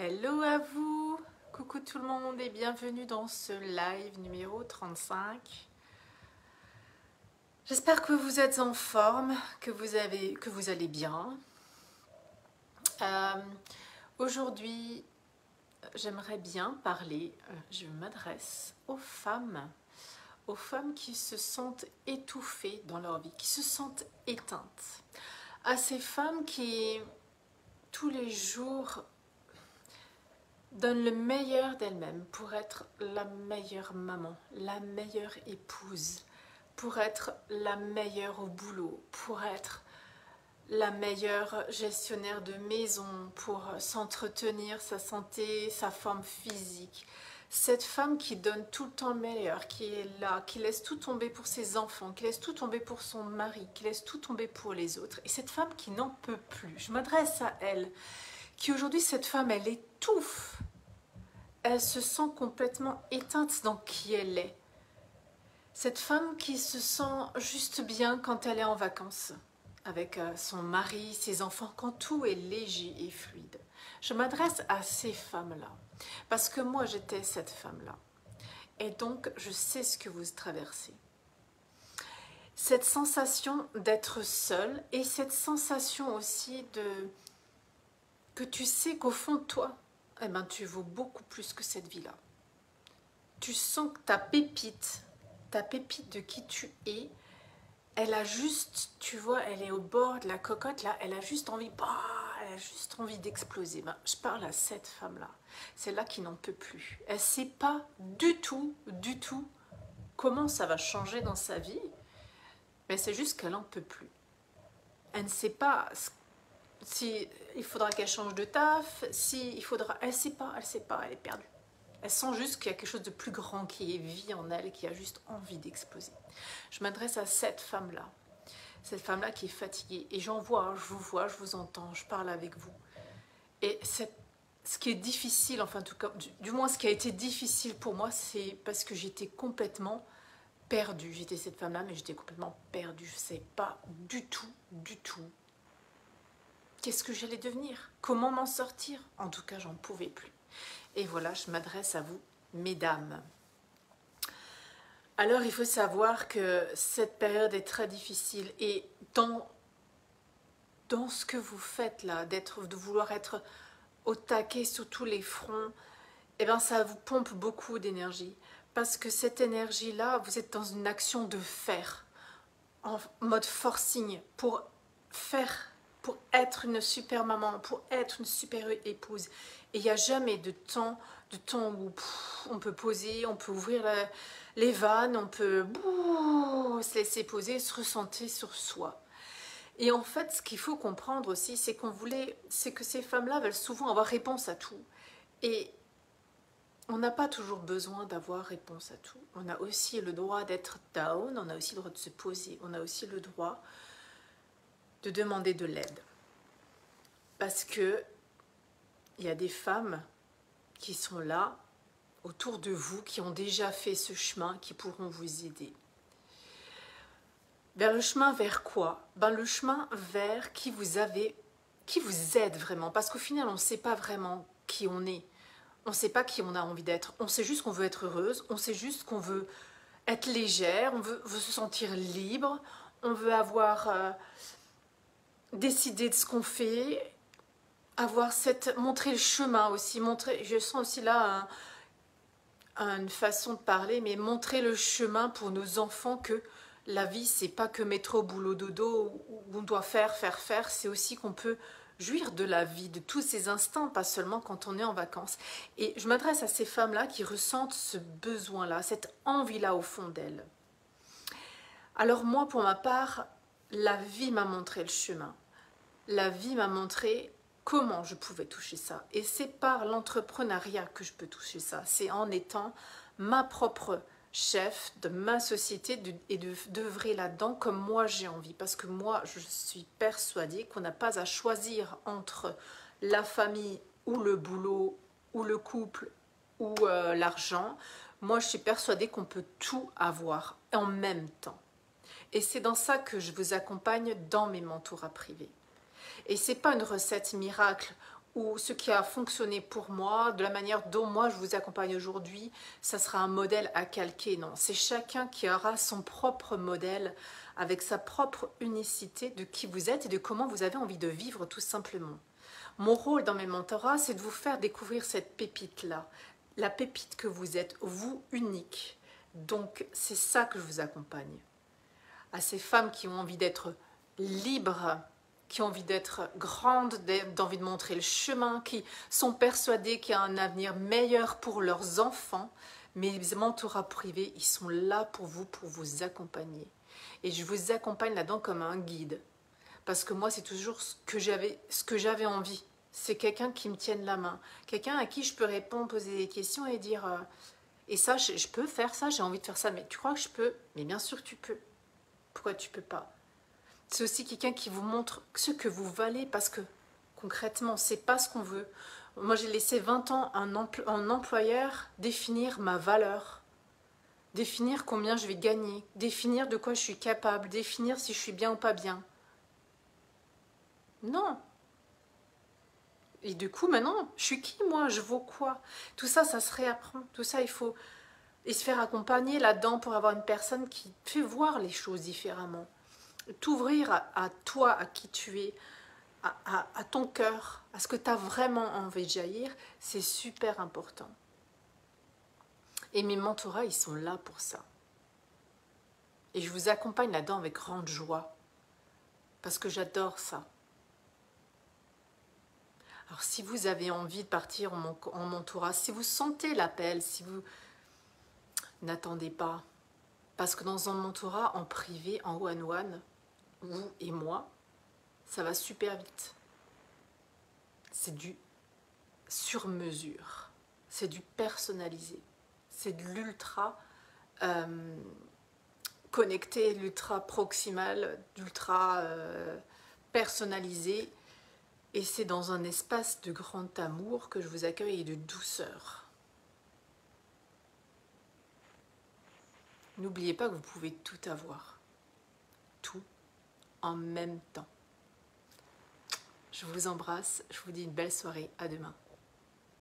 Hello à vous, coucou tout le monde et bienvenue dans ce live numéro 35. J'espère que vous êtes en forme, que vous allez bien. Aujourd'hui, j'aimerais bien parler, je m'adresse aux femmes qui se sentent étouffées dans leur vie, qui se sentent éteintes, à ces femmes qui tous les jours donne le meilleur d'elle-même pour être la meilleure maman, la meilleure épouse, pour être la meilleure au boulot, pour être la meilleure gestionnaire de maison, pour s'entretenir sa santé, sa forme physique. Cette femme qui donne tout le temps le meilleur, qui est là, qui laisse tout tomber pour ses enfants, qui laisse tout tomber pour son mari, qui laisse tout tomber pour les autres. Et cette femme qui n'en peut plus, je m'adresse à elle, qui aujourd'hui, cette femme, elle étouffe. Elle se sent complètement éteinte dans qui elle est. Cette femme qui se sent juste bien quand elle est en vacances, avec son mari, ses enfants, quand tout est léger et fluide. Je m'adresse à ces femmes-là, parce que moi, j'étais cette femme-là. Et donc, je sais ce que vous traversez. Cette sensation d'être seule et cette sensation aussi que tu sais qu'au fond de toi, eh ben, tu vaux beaucoup plus que cette vie-là. Tu sens que ta pépite de qui tu es, elle a juste, tu vois, elle est au bord de la cocotte, là, elle a juste envie, d'exploser. Ben, je parle à cette femme-là, celle-là qui n'en peut plus. Elle ne sait pas du tout comment ça va changer dans sa vie, mais c'est juste qu'elle n'en peut plus. Elle ne sait pas si il faudra qu'elle change de taf, elle sait pas, elle est perdue. Elle sent juste qu'il y a quelque chose de plus grand qui vit en elle et qui a juste envie d'exploser. Je m'adresse à cette femme-là qui est fatiguée. Et j'en vois, je vous vois, je vous entends, je parle avec vous. Et ce qui est difficile, enfin en tout cas, du moins ce qui a été difficile pour moi, c'est parce que j'étais complètement perdue. J'étais cette femme-là, mais j'étais complètement perdue. Je ne savais pas du tout qu'est-ce que j'allais devenir, comment m'en sortir. En tout cas, j'en pouvais plus. Et voilà, je m'adresse à vous, mesdames. Alors, il faut savoir que cette période est très difficile et dans ce que vous faites là, de vouloir être au taquet sur tous les fronts, eh bien, ça vous pompe beaucoup d'énergie. Parce que cette énergie-là, vous êtes dans une action de faire, en mode forcing, pour faire, pour être une super maman, pour être une super épouse. Et il n'y a jamais de temps où on peut poser, on peut ouvrir les vannes, on peut se laisser poser, se ressentir sur soi. Et en fait, ce qu'il faut comprendre aussi, c'est que ces femmes-là veulent souvent avoir réponse à tout. Et on n'a pas toujours besoin d'avoir réponse à tout. On a aussi le droit d'être down, on a aussi le droit de se poser, on a aussi le droit de demander de l'aide. Parce que il y a des femmes qui sont là, autour de vous, qui ont déjà fait ce chemin, qui pourront vous aider. Vers le chemin vers quoi? Ben, le chemin vers qui vous aide vraiment. Parce qu'au final, on ne sait pas vraiment qui on est. On ne sait pas qui on a envie d'être. On sait juste qu'on veut être heureuse, on sait juste qu'on veut être légère, on veut se sentir libre, on veut avoir décidé de ce qu'on fait, montrer le chemin aussi, je sens aussi là une façon de parler, mais montrer le chemin pour nos enfants que la vie, c'est pas que métro, boulot, dodo, où on doit faire, c'est aussi qu'on peut jouir de la vie, de tous ces instants, pas seulement quand on est en vacances. Et je m'adresse à ces femmes-là qui ressentent ce besoin-là, cette envie-là au fond d'elles. Alors moi, pour ma part, la vie m'a montré le chemin. La vie m'a montré comment je pouvais toucher ça. Et c'est par l'entrepreneuriat que je peux toucher ça. C'est en étant ma propre chef de ma société et d'œuvrer là-dedans comme moi j'ai envie. Parce que moi, je suis persuadée qu'on n'a pas à choisir entre la famille ou le boulot ou le couple ou l'argent. Moi, je suis persuadée qu'on peut tout avoir en même temps. Et c'est dans ça que je vous accompagne dans mes mentorats privés. Et c'est pas une recette miracle ou ce qui a fonctionné pour moi, de la manière dont moi je vous accompagne aujourd'hui, ça sera un modèle à calquer. Non, c'est chacun qui aura son propre modèle avec sa propre unicité de qui vous êtes et de comment vous avez envie de vivre tout simplement. Mon rôle dans mes mentorats, c'est de vous faire découvrir cette pépite-là, la pépite que vous êtes, vous unique. Donc c'est ça que je vous accompagne. À ces femmes qui ont envie d'être libres, qui ont envie d'être grandes, d'envie de montrer le chemin, qui sont persuadées qu'il y a un avenir meilleur pour leurs enfants. Mes mentorats privés, ils sont là pour vous accompagner. Et je vous accompagne là-dedans comme un guide. Parce que moi, c'est toujours ce que j'avais envie. C'est quelqu'un qui me tienne la main. Quelqu'un à qui je peux répondre, poser des questions et dire et ça, je peux faire ça, j'ai envie de faire ça. Mais tu crois que je peux? Mais bien sûr que tu peux. Pourquoi tu peux pas? C'est aussi quelqu'un qui vous montre ce que vous valez parce que concrètement, c'est pas ce qu'on veut. Moi, j'ai laissé 20 ans un employeur définir ma valeur, définir combien je vais gagner, définir de quoi je suis capable, définir si je suis bien ou pas bien. Non. Et du coup, maintenant, je suis qui moi? Je vaux quoi? Tout ça, ça se réapprend. Tout ça, il faut et se faire accompagner là-dedans pour avoir une personne qui fait voir les choses différemment. T'ouvrir à toi, à qui tu es, à ton cœur, à ce que tu as vraiment envie de jaillir, c'est super important. Et mes mentorats, ils sont là pour ça. Et je vous accompagne là-dedans avec grande joie, parce que j'adore ça. Alors si vous avez envie de partir en mentorat, si vous sentez l'appel, si vous n'attendez pas, parce que dans un mentorat en privé, en one-one, vous et moi, ça va super vite. C'est du sur-mesure, c'est du personnalisé, c'est de l'ultra connecté, l'ultra proximal, d'ultra personnalisé. Et c'est dans un espace de grand amour que je vous accueille et de douceur. N'oubliez pas que vous pouvez tout avoir. Tout en même temps. Je vous embrasse, je vous dis une belle soirée, à demain.